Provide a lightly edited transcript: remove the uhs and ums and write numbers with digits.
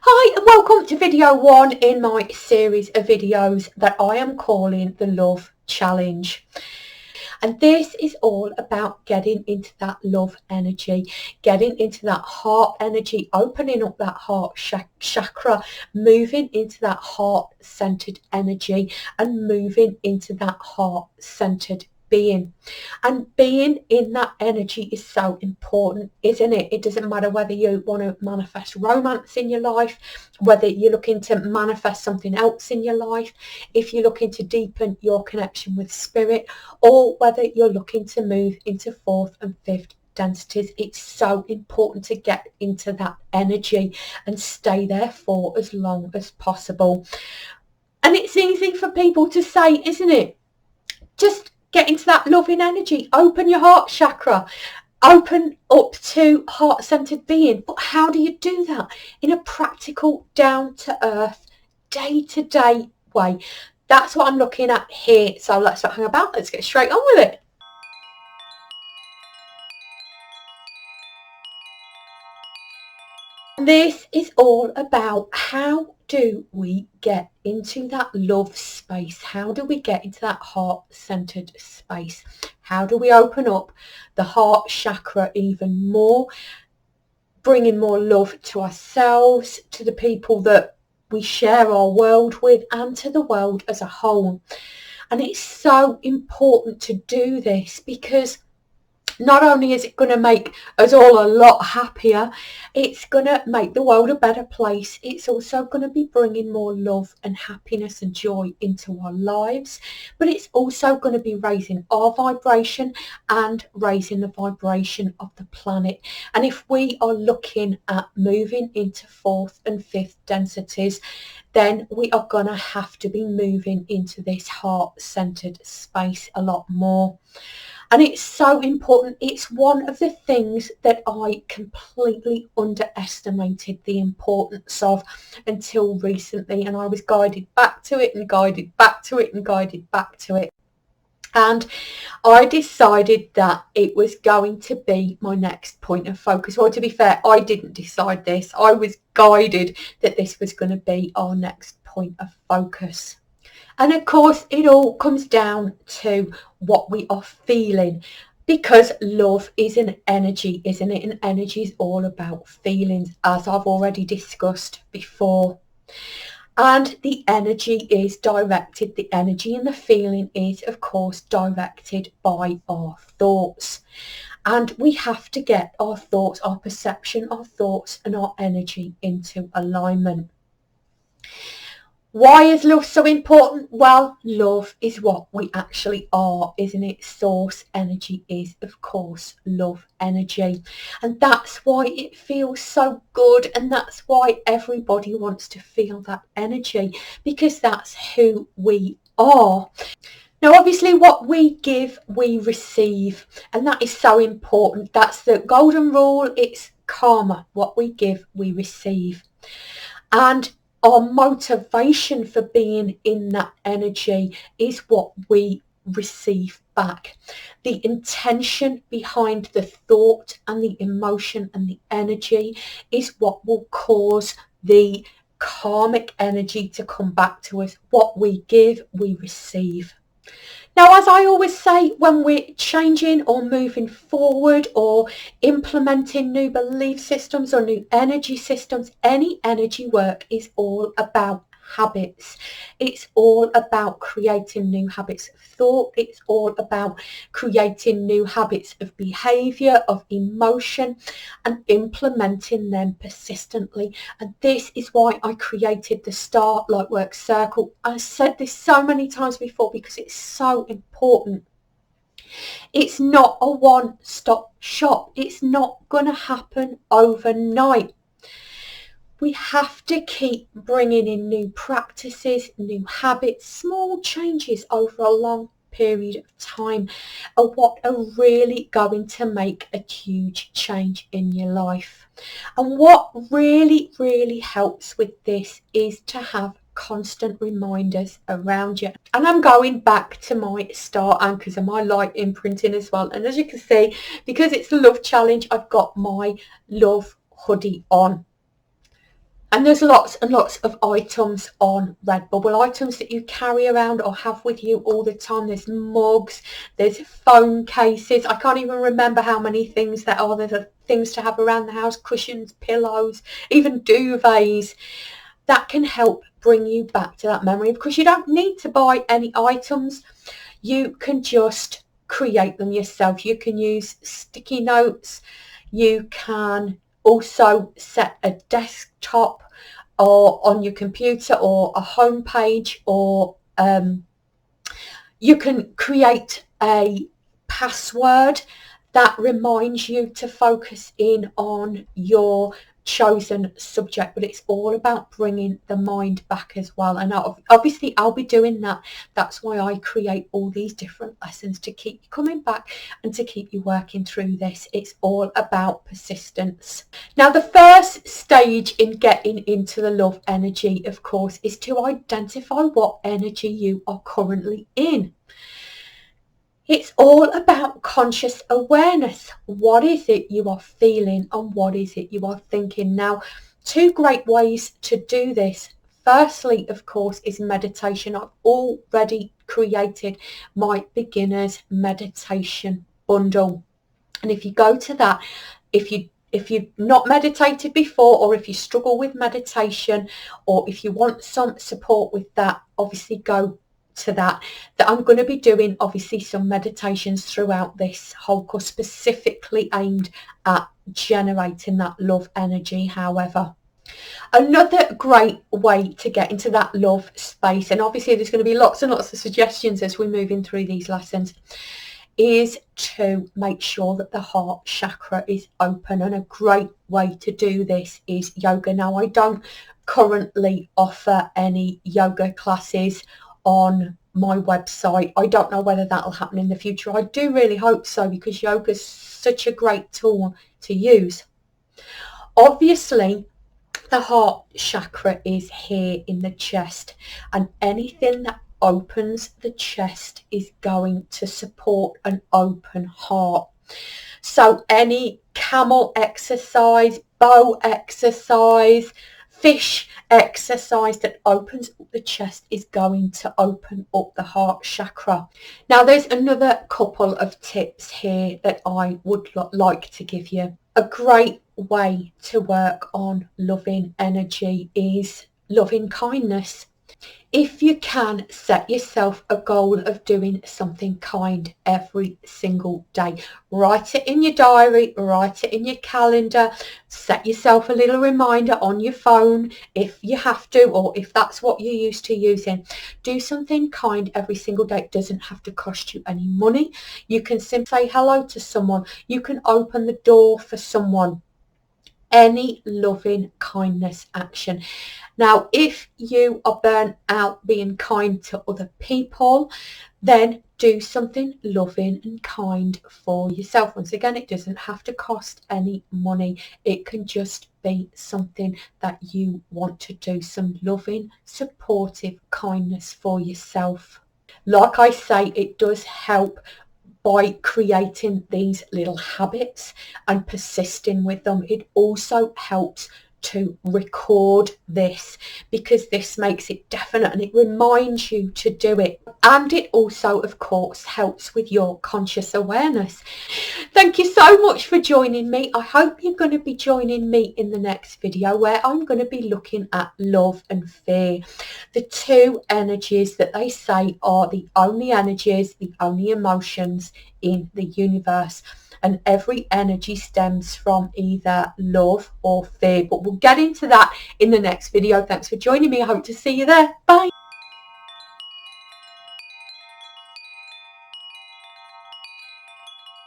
Hi and welcome to video 1 in my series of videos that I am calling the Love Challenge. And this is all about getting into that love energy, getting into that heart energy, opening up that heart chakra, moving into that heart-centered energy and moving into that heart-centered being. And being in that energy is so important, isn't it? It doesn't matter whether you want to manifest romance in your life, whether you're looking to manifest something else in your life, if you're looking to deepen your connection with spirit, or whether you're looking to move into fourth and fifth densities. It's so important to get into that energy and stay there for as long as possible. And it's easy for people to say, isn't it? Just get into that loving energy, open your heart chakra, open up to heart-centered being. But how do you do that in a practical, down-to-earth, day-to-day way? That's what I'm looking at here. So let's not hang about. Let's get straight on with it. This is all about how do we get into that love space? How do we get into that heart-centered space? How do we open up the heart chakra even more, bringing more love to ourselves, to the people that we share our world with, and to the world as a whole? And it's so important to do this because not only is it going to make us all a lot happier, it's going to make the world a better place. It's also going to be bringing more love and happiness and joy into our lives. But it's also going to be raising our vibration and raising the vibration of the planet. And if we are looking at moving into fourth and fifth densities, then we are going to have to be moving into this heart-centered space a lot more. And it's so important. It's one of the things that I completely underestimated the importance of until recently. And I was guided back to it and guided back to it and guided back to it. And I decided that it was going to be my next point of focus. Well, to be fair, I didn't decide this. I was guided that this was going to be our next point of focus. And of course, it all comes down to what we are feeling, because love is an energy, isn't it? And energy is all about feelings, as I've already discussed before. And the energy is directed, the energy and the feeling is, of course, directed by our thoughts. And we have to get our thoughts, our perception, our thoughts and our energy into alignment. Why is love so important? Well, love is what we actually are, isn't it? Source energy is, of course, love energy. And that's why it feels so good. And that's why everybody wants to feel that energy, because that's who we are. Now, obviously, what we give, we receive. And that is so important. That's the golden rule. It's karma. What we give, we receive. And our motivation for being in that energy is what we receive back. The intention behind the thought and the emotion and the energy is what will cause the karmic energy to come back to us. What we give, we receive. Now, as I always say, when we're changing or moving forward or implementing new belief systems or new energy systems, any energy work is all about habits. It's all about creating new habits of thought. It's all about creating new habits of behavior, of emotion, and implementing them persistently. And this is why I created the Star Lightwork Circle. I've said this so many times before because it's so important. It's not a one-stop shop. It's not going to happen overnight. We have to keep bringing in new practices, new habits, small changes over a long period of time are what are really going to make a huge change in your life. And what really, really helps with this is to have constant reminders around you. And I'm going back to my star anchors and my light imprinting as well. And as you can see, because it's the love challenge, I've got my love hoodie on. And there's lots and lots of items on Redbubble, items that you carry around or have with you all the time. There's mugs, there's phone cases. I can't even remember how many things there are. There's things to have around the house, cushions, pillows, even duvets that can help bring you back to that memory, because you don't need to buy any items. You can just create them yourself. You can use sticky notes. You can also set a desktop or on your computer or a home page, or you can create a password that reminds you to focus in on your chosen subject. But it's all about bringing the mind back as well, and obviously I'll be doing that. That's why I create all these different lessons, to keep you coming back and to keep you working through this. It's all about persistence. Now, the first stage in getting into the love energy, of course, is to identify what energy you are currently in. It's all about conscious awareness. What is it you are feeling and what is it you are thinking? Now, two great ways to do this. Firstly, of course, is meditation. I've already created my beginner's meditation bundle. And if you go to that, if you've not meditated before, or if you struggle with meditation, or if you want some support with that, obviously go to that I'm going to be doing obviously some meditations throughout this whole course, specifically aimed at generating that love energy. However, another great way to get into that love space, and obviously there's going to be lots and lots of suggestions as we're moving through these lessons, is to make sure that the heart chakra is open. And a great way to do this is yoga. Now, I don't currently offer any yoga classes on my website. I don't know whether that'll happen in the future. I do really hope so, because yoga is such a great tool to use. Obviously, the heart chakra is here in the chest, and anything that opens the chest is going to support an open heart. So any camel exercise, bow exercise, fish exercise that opens up the chest is going to open up the heart chakra. Now, there's another couple of tips here that I would like to give you. A great way to work on loving energy is loving kindness. If you can, set yourself a goal of doing something kind every single day. Write it in your diary, write it in your calendar, set yourself a little reminder on your phone if you have to, or if that's what you're used to using. Do something kind every single day. It doesn't have to cost you any money. You can simply say hello to someone. You can open the door for someone. Any loving kindness action. Now, if you are burnt out being kind to other people, then do something loving and kind for yourself. Once again, it doesn't have to cost any money. It can just be something that you want to do, some loving, supportive kindness for yourself. Like I say, it does help by creating these little habits and persisting with them. It also helps to record this, because this makes it definite and it reminds you to do it. And it also, of course, helps with your conscious awareness. Thank you so much for joining me. I hope you're going to be joining me in the next video, where I'm going to be looking at love and fear, the two energies that they say are the only energies, the only emotions in the universe. And every energy stems from either love or fear. But we'll get into that in the next video. Thanks for joining me. I hope to see you there. Bye.